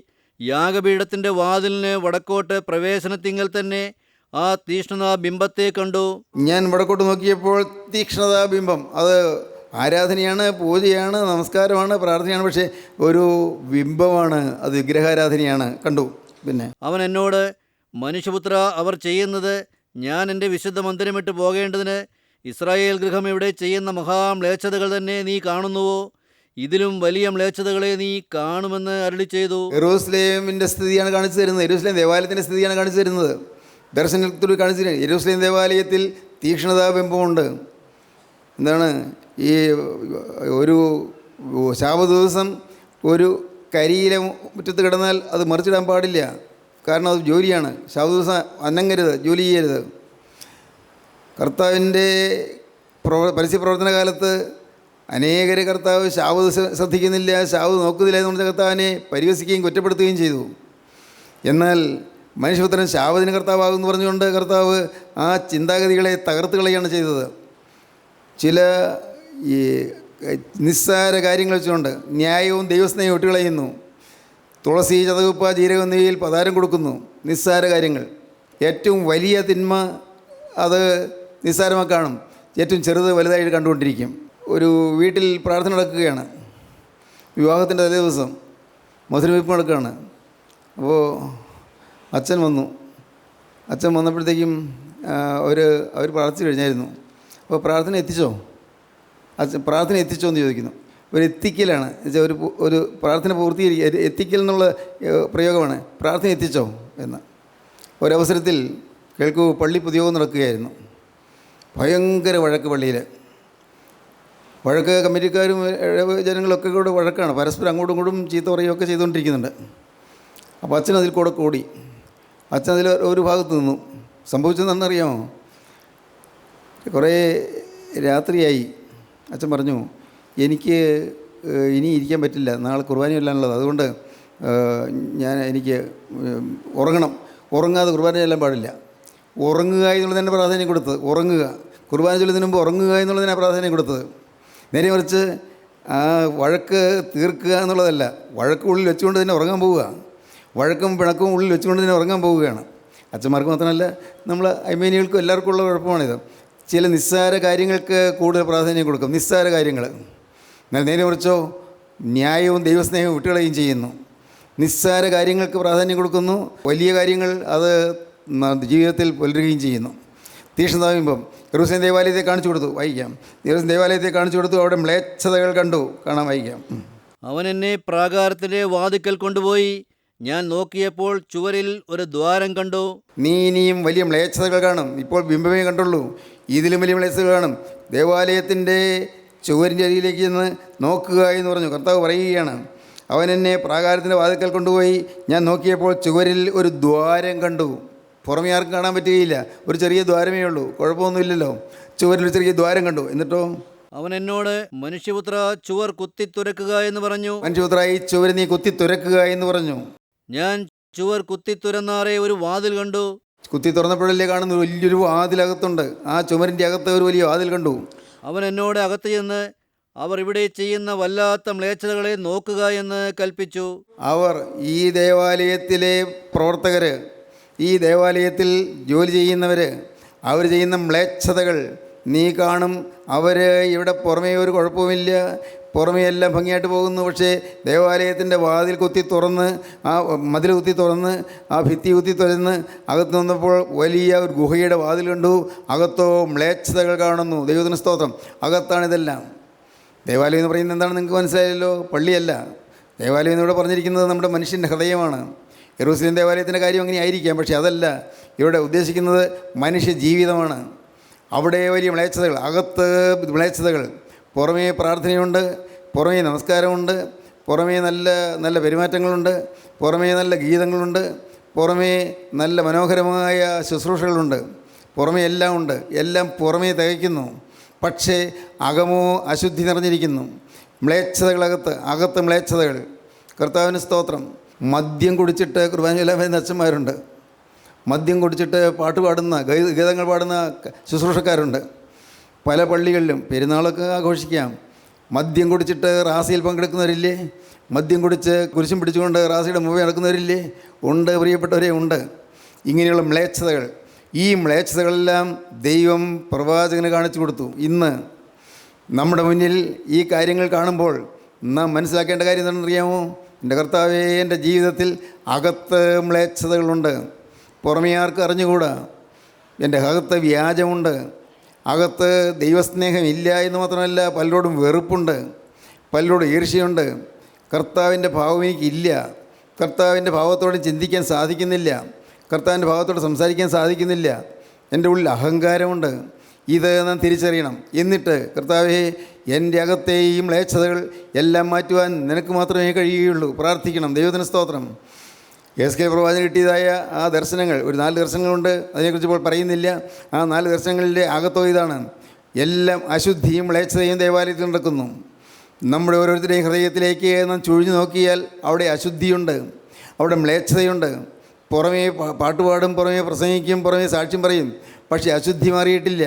യാഗപീഠത്തിൻ്റെ വാതിലിന് വടക്കോട്ട് പ്രവേശനത്തിങ്കൽ തന്നെ ആ തീക്ഷ്ണതാ ബിംബത്തെ കണ്ടു. ഞാൻ വടക്കോട്ട് നോക്കിയപ്പോൾ തീക്ഷ്ണതാ ബിംബം, അത് ആരാധനയാണ്, പൂജയാണ്, നമസ്കാരമാണ്, പ്രാർത്ഥനയാണ്. പക്ഷേ ഒരു ബിംബമാണ്, അത് വിഗ്രഹാരാധനയാണ്. കണ്ടു. പിന്നെ അവൻ എന്നോട്, മനുഷ്യപുത്ര, അവർ ചെയ്യുന്നത് ഞാൻ എൻ്റെ വിശുദ്ധ മന്ദിരം വിട്ട് പോകേണ്ടതിന് ഇസ്രായേൽ ഗൃഹം ഇവിടെ ചെയ്യുന്ന മഹാമ്ലേച്ഛതകൾ തന്നെ നീ കാണുന്നുവോ? ഇതിലും വലിയ മ്ലേച്ഛതകളെ നീ കാണുമെന്ന് അരുളി ചെയ്തു. യെരൂശലേമിൻ്റെ സ്ഥിതിയാണ് കാണിച്ചു തരുന്നത്. യെരൂശലേം ദേവാലയത്തിൻ്റെ സ്ഥിതിയാണ് കാണിച്ചു തരുന്നത്. ദർശനത്തിലൂടെ കാണിച്ചു തരുന്നത്. യെരൂശലേം ദേവാലയത്തിൽ തീക്ഷ്ണതാ ബിംബമുണ്ട്. എന്താണ്? ഈ ഒരു ശാബത്ത് ദിവസം ഒരു കരിയില മുറ്റത്ത് കിടന്നാൽ അത് മറിച്ചിടാൻ പാടില്ല. കാരണം അത് ജോലിയാണ്. ശാബത്ത് ദിവസം അനങ്ങരുത്, ജോലി ചെയ്യരുത്. കർത്താവിൻ്റെ പരസ്യപ്രവർത്തന കാലത്ത് അനേകർ കർത്താവ് ശാബത്ത് ശ്രദ്ധിക്കുന്നില്ല, ശാബത്ത് നോക്കുന്നില്ല എന്ന് പറഞ്ഞ കർത്താവിനെ പരിഹസിക്കുകയും കുറ്റപ്പെടുത്തുകയും ചെയ്തു. എന്നാൽ മനുഷ്യപുത്രൻ ശാബത്തിന് കർത്താവാകുമെന്ന് പറഞ്ഞുകൊണ്ട് കർത്താവ് ആ ചിന്താഗതികളെ തകർത്ത് കളയാണ് ചെയ്തത്. ചില ഈ നിസ്സാര കാര്യങ്ങൾ വെച്ചുകൊണ്ട് ന്യായവും ദൈവസ്നേഹവും വിട്ടുകളയുന്നു. തുളസി, ചതകുപ്പ, ജീരകം എന്നിവയിൽ പതാരം കൊടുക്കുന്നു. നിസ്സാര കാര്യങ്ങൾ. ഏറ്റവും വലിയ തിന്മ അത് നിസ്സാരമായി കാണും, ഏറ്റവും ചെറുത് വലുതായിട്ട് കണ്ടുകൊണ്ടിരിക്കും. ഒരു വീട്ടിൽ പ്രാർത്ഥന നടക്കുകയാണ്. വിവാഹത്തിൻ്റെ തലേ ദിവസം മധുരവെപ്പ് നടക്കുകയാണ്. അപ്പോൾ അച്ഛൻ വന്നു. അച്ഛൻ വന്നപ്പോഴത്തേക്കും അവർ പ്രാർത്ഥിച്ചു കഴിഞ്ഞായിരുന്നു. അപ്പോൾ പ്രാർത്ഥന എത്തിച്ചോ എന്ന് ചോദിക്കുന്നു. ഒരു എത്തിക്കലാണ്, എന്നുവെച്ചാൽ ഒരു പ്രാർത്ഥന പൂർത്തീകരിക്കുക, എത്തിക്കൽ എന്നുള്ള പ്രയോഗമാണ്. പ്രാർത്ഥന എത്തിച്ചോ എന്ന്. ഒരവസരത്തിൽ കേൾക്കൂ, പള്ളി പൊതുയോഗം നടക്കുകയായിരുന്നു. ഭയങ്കര വഴക്ക് പള്ളിയിൽ. വഴക്ക് കമ്മിറ്റിക്കാരും ജനങ്ങളൊക്കെ കൂടെ വഴക്കാണ്, പരസ്പരം അങ്ങോട്ടും ഇങ്ങോട്ടും ചീത്ത പറയുകയൊക്കെ ചെയ്തുകൊണ്ടിരിക്കുന്നുണ്ട്. അപ്പോൾ അച്ഛൻ അതിൽ കൂടെ കൂടി. അച്ഛൻ അതിൽ ഒരു ഭാഗത്ത് നിന്നു. സംഭവിച്ചതെന്നറിയാമോ? കുറേ രാത്രിയായി. അച്ഛൻ പറഞ്ഞു, എനിക്ക് ഇനി ഇരിക്കാൻ പറ്റില്ല, നാളെ കുർബാന ചെല്ലാനുള്ളത്, അതുകൊണ്ട് എനിക്ക് ഉറങ്ങാതെ കുർബാന ചെല്ലാൻ പാടില്ല. ഉറങ്ങുക എന്നുള്ളതിന് പ്രാധാന്യം കൊടുത്തത്. ഉറങ്ങുക, കുർബാന ചൊല്ലുന്നതിന് മുമ്പ് ഉറങ്ങുക എന്നുള്ളതിനാണ് പ്രാധാന്യം കൊടുത്തത്. നേരെ മറിച്ച് ആ വഴക്ക് തീർക്കുക എന്നുള്ളതല്ല, വഴക്ക് ഉള്ളിൽ വെച്ചുകൊണ്ട് തന്നെ ഉറങ്ങാൻ പോവുക, വഴക്കും പിണക്കും ഉള്ളിൽ വെച്ചുകൊണ്ട് തന്നെ ഉറങ്ങാൻ പോവുകയാണ്. അച്ഛന്മാർക്ക് മാത്രമല്ല, നമ്മൾ അയ്മേനികൾക്കും എല്ലാവർക്കും ഉള്ള കുഴപ്പമാണിത്. ചില നിസ്സാര കാര്യങ്ങൾക്ക് കൂടുതൽ പ്രാധാന്യം കൊടുക്കും, നിസ്സാര കാര്യങ്ങൾ. എന്നാൽ നേരെ മറിച്ചോ ന്യായവും ദൈവസ്നേഹവും വിട്ടുകളയുകയും ചെയ്യുന്നു. നിസ്സാര കാര്യങ്ങൾക്ക് പ്രാധാന്യം കൊടുക്കുന്നു, വലിയ കാര്യങ്ങൾ അത് ജീവിതത്തിൽ പുലരുകയും ചെയ്യുന്നു. തീക്ഷ്ണതാവിമ്പം യെരൂശലേം ദേവാലയത്തെ കാണിച്ചു കൊടുത്തു, വായിക്കാം. യെരൂശലേം ദേവാലയത്തെ കാണിച്ചു കൊടുത്തു, അവിടെ മ്ലേച്ഛതകൾ കണ്ടു, കാണാൻ വായിക്കാം. അവൻ എന്നെ പ്രാകാരത്തിലെ വാതിക്കൽ കൊണ്ടുപോയി. ഞാൻ നോക്കിയപ്പോൾ ചുവരിൽ ഒരു ദ്വാരം കണ്ടു. നീ ഇനിയും വലിയ മ്ലേച്ഛതകൾ കാണും. ഇപ്പോൾ ബിംബമേ കണ്ടുള്ളൂ, ഇതിലും വലിയ മ്ലേച്ഛതകൾ കാണും. ദേവാലയത്തിൻ്റെ ചുവരിൻ്റെ അരിയിലേക്ക് ചെന്ന് നോക്കുക എന്ന് പറഞ്ഞു. കർത്താവ് പറയുകയാണ്, അവൻ എന്നെ പ്രാകാരത്തിൻ്റെ വാതിക്കൽ കൊണ്ടുപോയി. ഞാൻ നോക്കിയപ്പോൾ ചുവരിൽ ഒരു ദ്വാരം കണ്ടു. പുറമേ ആർക്കും കാണാൻ പറ്റുകയില്ല, ഒരു ചെറിയ ദ്വാരമേ ഉള്ളൂ, കുഴപ്പമൊന്നുമില്ലല്ലോ. ചുവരിൽ ഒരു ചെറിയ ദ്വാരം കണ്ടു. എന്നിട്ടോ അവൻ എന്നോട്, മനുഷ്യപുത്ര, ചുവർ കുത്തി തുരക്കുക എന്ന് പറഞ്ഞു. മനുഷ്യപുത്ര, ഈ ചുവർ നീ കുത്തി തുരക്കുക എന്ന് പറഞ്ഞു. ഞാൻ ചുവർ കുത്തി തുരന്നാറെ ഒരു വാതിൽ കണ്ടു. കുത്തി തുറന്നപ്പോഴല്ലേ കാണുന്നു, വലിയൊരു വാതിലകത്തുണ്ട്. ആ ചുമരിൻ്റെ അകത്ത് ഒരു വലിയ വാതിൽ കണ്ടു. അവൻ എന്നോട് അകത്ത് ചെന്ന് അവർ ഇവിടെ ചെയ്യുന്ന വല്ലാത്ത മ്ലേച്ഛതകളെ നോക്കുക എന്ന് കൽപ്പിച്ചു. അവർ, ഈ ദേവാലയത്തിലെ പ്രവർത്തകർ, ഈ ദേവാലയത്തിൽ ജോലി ചെയ്യുന്നവർ, അവർ ചെയ്യുന്ന മ്ലേച്ഛതകൾ നീ കാണും. അവർ ഇവിടെ പുറമേ ഒരു കുഴപ്പവുമില്ല, പുറമേ എല്ലാം ഭംഗിയായിട്ട് പോകുന്നു. പക്ഷേ ദേവാലയത്തിൻ്റെ വാതിൽ കുത്തി തുറന്ന്, ആ മതിൽ കുത്തി തുറന്ന്, ആ ഭിത്തി കുത്തി തുറന്ന് അകത്ത് നിന്നപ്പോൾ വലിയ ഒരു ഗുഹയുടെ വാതിൽ കണ്ടു. അകത്തോ മ്ലേച്ഛതകൾ കാണുന്നു. ദൈവത്തിന് സ്തോത്രം. അകത്താണിതെല്ലാം. ദേവാലയം എന്ന് പറയുന്നത് എന്താണെന്ന് നിങ്ങൾക്ക് മനസ്സിലായല്ലോ, പള്ളിയല്ല. ദേവാലയം എന്നിവിടെ പറഞ്ഞിരിക്കുന്നത് നമ്മുടെ മനുഷ്യൻ്റെ ഹൃദയമാണ്. യെരൂശലേം ദേവാലയത്തിൻ്റെ കാര്യം അങ്ങനെ ആയിരിക്കാം, പക്ഷേ അതല്ല ഇവിടെ ഉദ്ദേശിക്കുന്നത്. മനുഷ്യ ജീവിതമാണ്. അവിടെ വലിയ മ്ലേച്ഛതകൾ, അകത്ത് മ്ലേച്ഛതകൾ. പുറമേ പ്രാർത്ഥനയുണ്ട്, പുറമേ നമസ്കാരമുണ്ട്, പുറമേ നല്ല നല്ല പെരുമാറ്റങ്ങളുണ്ട്, പുറമേ നല്ല ഗീതങ്ങളുണ്ട്, പുറമേ നല്ല മനോഹരമായ ശുശ്രൂഷകളുണ്ട്, പുറമേ എല്ലാം ഉണ്ട്. എല്ലാം പുറമേ തികയ്ക്കുന്നു, പക്ഷേ അകമോ അശുദ്ധി നിറഞ്ഞിരിക്കുന്നു. അകത്ത് മ്ലേച്ഛതകൾ. കർത്താവിന് സ്തോത്രം. മദ്യം കുടിച്ചിട്ട് കുർബാന ചൊല്ലാൻ വരുന്ന അച്ഛന്മാരുണ്ട്. മദ്യം കുടിച്ചിട്ട് പാട്ട് പാടുന്ന, ഗീതങ്ങൾ പാടുന്ന ശുശ്രൂഷക്കാരുണ്ട്. പല പള്ളികളിലും പെരുന്നാളൊക്കെ ആഘോഷിക്കാം. മദ്യം കുടിച്ചിട്ട് റാസിയിൽ പങ്കെടുക്കുന്നവരില്ലേ? മദ്യം കുടിച്ച് കുരിശും പിടിച്ചുകൊണ്ട് റാസിയുടെ മുമ്പിൽ നടക്കുന്നവരില്ലേ? ഉണ്ട്, പ്രിയപ്പെട്ടവരെ, ഉണ്ട്. ഇങ്ങനെയുള്ള മ്ലേച്ഛതകൾ, ഈ മ്ലേച്ഛതകളെല്ലാം ദൈവം പ്രവാചകന് കാണിച്ചു കൊടുത്തു. ഇന്ന് നമ്മുടെ മുന്നിൽ ഈ കാര്യങ്ങൾ കാണുമ്പോൾ നാം മനസ്സിലാക്കേണ്ട കാര്യം എന്താണെന്നറിയാമോ? എൻ്റെ കർത്താവേ, എൻ്റെ ജീവിതത്തിൽ അകത്ത് മ്ലേച്ഛതകളുണ്ട്, പുറമേ ആർക്കും അറിഞ്ഞുകൂടാ. എൻ്റെ അകത്ത് വ്യാജമുണ്ട്, അകത്ത് ദൈവസ്നേഹമില്ല എന്ന് മാത്രമല്ല, പലരോടും വെറുപ്പുണ്ട്, പലരോടും ഈർഷ്യയുണ്ട്. കർത്താവിൻ്റെ ഭാവം എനിക്കില്ല, കർത്താവിൻ്റെ ഭാവത്തോടെ ചിന്തിക്കാൻ സാധിക്കുന്നില്ല, കർത്താവിൻ്റെ ഭാവത്തോട് സംസാരിക്കാൻ സാധിക്കുന്നില്ല. എൻ്റെ ഉള്ളിൽ അഹങ്കാരമുണ്ട്. ഇത് നാം തിരിച്ചറിയണം. എന്നിട്ട് കർത്താവേ, എൻ്റെ അകത്തെ ഈ മ്ലേച്ഛതകൾ എല്ലാം മാറ്റുവാൻ നിനക്ക് മാത്രമേ കഴിയുകയുള്ളൂ. പ്രാർത്ഥിക്കണം. ദൈവത്തിന് സ്തോത്രം. എസ്കേൽ പ്രവാചകന് കിട്ടിയതായ ആ ദർശനങ്ങൾ, ഒരു 4 ദർശനങ്ങളുണ്ട്, അതിനെക്കുറിച്ച് ഇപ്പോൾ പറയുന്നില്ല. ആ 4 ദർശനങ്ങളിലെ അകത്തോ ഇതാണ്: എല്ലാം അശുദ്ധിയും മ്ലേച്ഛതയും ദേവാലയത്തിൽ നടക്കുന്നു. നമ്മുടെ ഓരോരുത്തരുടെയും ഹൃദയത്തിലേക്ക് നാം ചുഴിഞ്ഞു നോക്കിയാൽ അവിടെ അശുദ്ധിയുണ്ട്, അവിടെ മ്ലേച്ഛതയുണ്ട്. പുറമേ പാട്ടുപാടും, പുറമേ പ്രസംഗിക്കും, പുറമേ സാക്ഷ്യം പറയും, പക്ഷേ അശുദ്ധി മാറിയിട്ടില്ല.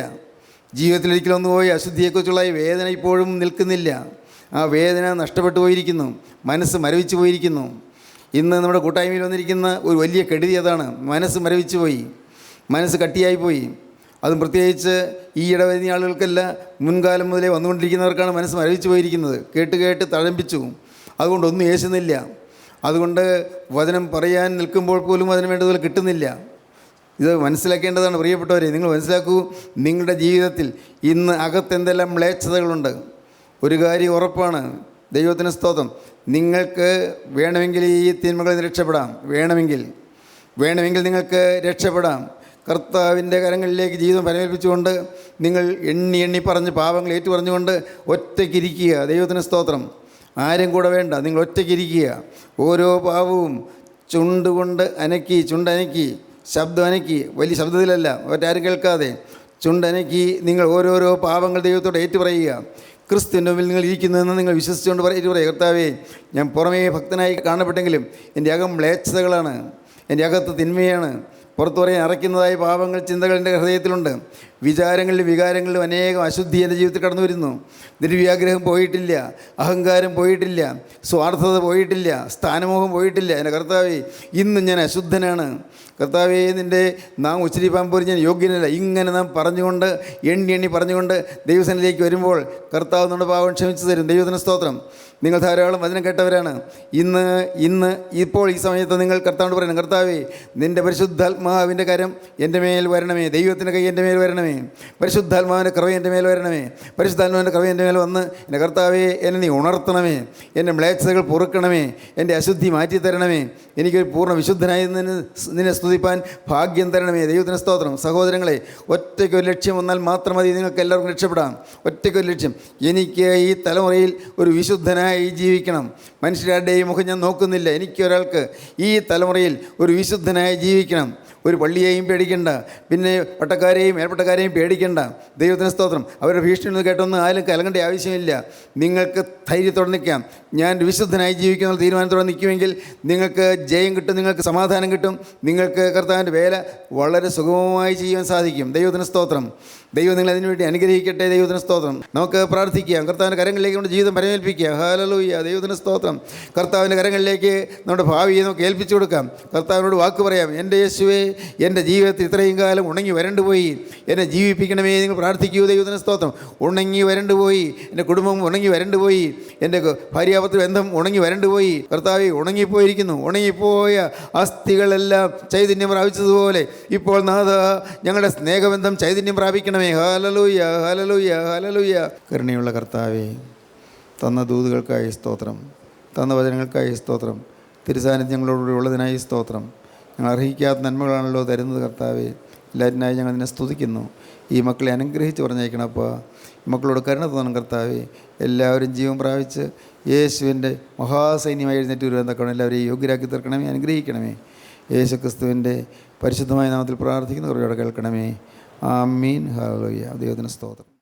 ജീവിതത്തിലൊരിക്കലും ഒന്ന് പോയി അശുദ്ധിയെക്കുറിച്ചുള്ള ഈ വേദന ഇപ്പോഴും നിൽക്കുന്നില്ല. ആ വേദന നഷ്ടപ്പെട്ടു പോയിരിക്കുന്നു, മനസ്സ് മരവിച്ചു പോയിരിക്കുന്നു. ഇന്ന് നമ്മുടെ കൂട്ടായ്മയിൽ വന്നിരിക്കുന്ന ഒരു വലിയ കെടുതി അതാണ്. മനസ്സ് മരവിച്ചു പോയി, മനസ്സ് കട്ടിയായിപ്പോയി. അതും പ്രത്യേകിച്ച് ഈ ഇടവരുന്ന ആളുകൾക്കല്ല, മുൻകാലം മുതലേ വന്നുകൊണ്ടിരിക്കുന്നവർക്കാണ് മനസ്സ് മരവിച്ചു പോയിരിക്കുന്നത്. കേട്ട് കേട്ട് തഴമ്പിച്ചു, അതുകൊണ്ടൊന്നും യേശുന്നില്ല. അതുകൊണ്ട് വചനം പറയാൻ നിൽക്കുമ്പോൾ പോലും അതിന് വേണ്ടതുപോലെ കിട്ടുന്നില്ല. ഇത് മനസ്സിലാക്കേണ്ടതാണ് പ്രിയപ്പെട്ടവരെ. നിങ്ങൾ മനസ്സിലാക്കൂ, നിങ്ങളുടെ ജീവിതത്തിൽ ഇന്ന് അകത്തെന്തെല്ലാം മ്ലേച്ഛതകളുണ്ട്. ഒരു കാര്യം ഉറപ്പാണ്, ദൈവത്തിന് സ്തോത്രം, നിങ്ങൾക്ക് വേണമെങ്കിൽ ഈ തിന്മകളിൽ നിന്ന് രക്ഷപ്പെടാം. വേണമെങ്കിൽ നിങ്ങൾക്ക് രക്ഷപ്പെടാം. കർത്താവിൻ്റെ കരങ്ങളിലേക്ക് ജീവിതം പരമേൽപ്പിച്ചുകൊണ്ട് നിങ്ങൾ എണ്ണി പറഞ്ഞ് പാപങ്ങൾ ഏറ്റുപറഞ്ഞുകൊണ്ട് ഒറ്റയ്ക്കിരിക്കുക. ദൈവത്തിന് സ്തോത്രം. ആരും കൂടെ വേണ്ട, നിങ്ങൾ ഒറ്റയ്ക്കിരിക്കുക. ഓരോ പാവവും ചുണ്ടുകൊണ്ട് ചുണ്ടനക്കി ശബ്ദം അനക്കി, വലിയ ശബ്ദത്തിലല്ല, മറ്റാരും കേൾക്കാതെ ചുണ്ടനക്കി നിങ്ങൾ ഓരോരോ പാപങ്ങൾ ദൈവത്തോട് ഏറ്റുപറയുക. ക്രിസ്തുവിൻ്റെ മുമ്പിൽ നിങ്ങൾ ഇരിക്കുന്നതെന്ന് നിങ്ങൾ വിശ്വസിച്ചുകൊണ്ട് പറയുക, കർത്താവേ, ഞാൻ പുറമേ ഭക്തനായി കാണപ്പെട്ടെങ്കിലും എൻ്റെ അകം മ്ലേച്ഛതകളാണ്, എൻ്റെ അകത്ത് തിന്മയാണ്. പുറത്തു പറയാൻ അറയ്ക്കുന്നതായ പാപങ്ങൾ, ചിന്തകൾ എൻ്റെ ഹൃദയത്തിലുണ്ട്. വികാരങ്ങളിലും അനേകം അശുദ്ധി എൻ്റെ ജീവിതത്തിൽ കടന്നു വരുന്നു. ദുർവ്യാഗ്രഹം പോയിട്ടില്ല, അഹങ്കാരം പോയിട്ടില്ല, സ്വാർത്ഥത പോയിട്ടില്ല, സ്ഥാനമോഹം പോയിട്ടില്ല. എൻ്റെ കർത്താവേ, ഇന്നും ഞാൻ അശുദ്ധനാണ്. കർത്താവേ, നിൻ്റെ നാം ഉച്ചരിപ്പാൻ പോലും ഞാൻ യോഗ്യനല്ല. ഇങ്ങനെ നാം പറഞ്ഞുകൊണ്ട് എണ്ണി പറഞ്ഞുകൊണ്ട് ദൈവസന്നിധിയിലേക്ക് വരുമ്പോൾ കർത്താവ് നമ്മുടെ പാവം ക്ഷമിച്ചു തരും. ദൈവത്തിന് സ്തോത്രം. നിങ്ങൾ ധാരാളം വചനം കേട്ടവരാണ്. ഇപ്പോൾ ഈ സമയത്ത് നിങ്ങൾ കർത്താവിനോട് പറയണം, കർത്താവേ, നിൻ്റെ പരിശുദ്ധാത്മാവിൻ്റെ കരം എൻ്റെ മേൽ വരണമേ, ദൈവത്തിൻ്റെ കൈ എൻ്റെ മേൽ വരണമേ, പരിശുദ്ധാത്മാവിൻ്റെ കൃപ എൻ്റെ മേൽ വരണമേ, പരിശുദ്ധാത്മാവിൻ്റെ കൃപ എൻ്റെ മേൽ വന്ന് എൻ്റെ കർത്താവേ, എന്നെ നീ ഉണർത്തണമേ, എൻ്റെ മ്ലേച്ഛതകൾ പൊറുക്കണമേ, എൻ്റെ അശുദ്ധി മാറ്റി തരണമേ, എനിക്കൊരു പൂർണ്ണ വിശുദ്ധനായി നിന്നെ സ്തുതിപ്പാൻ ഭാഗ്യം തരണമേ. ദൈവത്തിന് സ്തോത്രം. സഹോദരങ്ങളെ, ഒറ്റയ്ക്കൊരു ലക്ഷ്യം വന്നാൽ മാത്രം മതി നിങ്ങൾക്ക് എല്ലാവർക്കും രക്ഷപ്പെടാം. ഒറ്റയ്ക്കൊരു ലക്ഷ്യം, എനിക്ക് ഈ തലമുറയിൽ ഒരു വിശുദ്ധനായി ജീവിക്കണം. മനുഷ്യരുടെയും മുഖം ഞാൻ നോക്കുന്നില്ല. എനിക്കൊരാൾക്ക് ഈ തലമുറയിൽ ഒരു വിശുദ്ധനായി ജീവിക്കണം. ഒരു പള്ളിയെയും പേടിക്കണ്ട, പിന്നെ പട്ടക്കാരെയും മേൽപ്പട്ടക്കാരെയും പേടിക്കണ്ട. ദൈവത്തിന് സ്തോത്രം. അവരുടെ ഭീഷണി കേട്ടൊന്നും ആരും കലങ്ങേണ്ട ആവശ്യമില്ല. നിങ്ങൾക്ക് ധൈര്യത്തോടെ നിൽക്കാം. ഞാൻ വിശുദ്ധനായി ജീവിക്കുന്ന തീരുമാനത്തോടെ നിൽക്കുമെങ്കിൽ നിങ്ങൾക്ക് ജയം കിട്ടും, നിങ്ങൾക്ക് സമാധാനം കിട്ടും, നിങ്ങൾക്ക് കർത്താവിൻ്റെ വേല വളരെ സുഗമമായി ചെയ്യാൻ സാധിക്കും. ദൈവത്തിന് സ്തോത്രം. ദൈവം നിങ്ങൾ അതിനുവേണ്ടി അനുഗ്രഹിക്കട്ടെ. ദൈവത്തിന് സ്തോത്രം. നമുക്ക് പ്രാർത്ഥിക്കാം. കർത്താവിൻ്റെ കരങ്ങളിലേക്ക് നമ്മുടെ ജീവിതം പരമേൽപ്പിക്കുക. ഹല്ലേലൂയ. ദൈവത്തിന് സ്തോത്രം. കർത്താവിൻ്റെ കരങ്ങളിലേക്ക് നമ്മുടെ ഭാവിയെ നമുക്ക് ഏൽപ്പിച്ചു കൊടുക്കാം. കർത്താവിനോട് വാക്ക് പറയാം, എൻ്റെ യേശുവേ, എൻ്റെ ജീവിതത്തിൽ ഇത്രയും കാലം ഉണങ്ങി വരണ്ടുപോയി, എന്നെ ജീവിപ്പിക്കണമേ. നിങ്ങൾ പ്രാർത്ഥിക്കൂ. ദൈവത്തിന് സ്തോത്രം. ഉണങ്ങി വരണ്ടുപോയി, എൻ്റെ കുടുംബം ഉണങ്ങി വരണ്ടുപോയി, എൻ്റെ ഭാര്യാപത്ര ബന്ധം ഉണങ്ങി വരണ്ടുപോയി. കർത്താവേ, ഉണങ്ങിപ്പോയിരിക്കുന്നു. ഉണങ്ങിപ്പോയ അസ്ഥികളെല്ലാം ചൈതന്യം പ്രാപിച്ചതുപോലെ ഇപ്പോൾ നാഥ, ഞങ്ങളുടെ സ്നേഹബന്ധം ചൈതന്യം പ്രാപിക്കണമേ. Hallelujah, hallelujah, hallelujah. കരുണയുള്ള കർത്താവേ, തന്ന ദൂതുകൾക്കായി സ്തോത്രം, തന്ന വചനങ്ങൾക്കായി സ്തോത്രം, തിരുസാന്നിധ്യങ്ങളോടുകൂടി ഉള്ളതിനായി സ്തോത്രം. ഞങ്ങൾ അർഹിക്കാത്ത നന്മകളാണല്ലോ തരുന്നത് കർത്താവേ. എല്ലാറ്റിനായി ഞങ്ങൾ നിന്നെ സ്തുതിക്കുന്നു. ഈ മക്കളെ അനുഗ്രഹിച്ച് പറഞ്ഞേക്കണപ്പാ. മക്കളോട് കരുണ തോന്നണം കർത്താവേ. എല്ലാവരും ജീവൻ പ്രാപിച്ച് യേശുവിൻ്റെ മഹാസൈന്യമായി എഴുന്നേറ്റ് വരുവാൻ തക്കണം എല്ലാവരെയും യോഗ്യരാക്കി തീർക്കണമേ, അനുഗ്രഹിക്കണമേ. യേശു ക്രിസ്തുവിൻ്റെ പരിശുദ്ധമായ നാമത്തിൽ പ്രാർത്ഥിക്കുന്ന കുറയോടെ കേൾക്കണമേ. ആമീൻ. ഹല്ലേലൂയ. ദൈവത്തിന് സ്തോത്രം.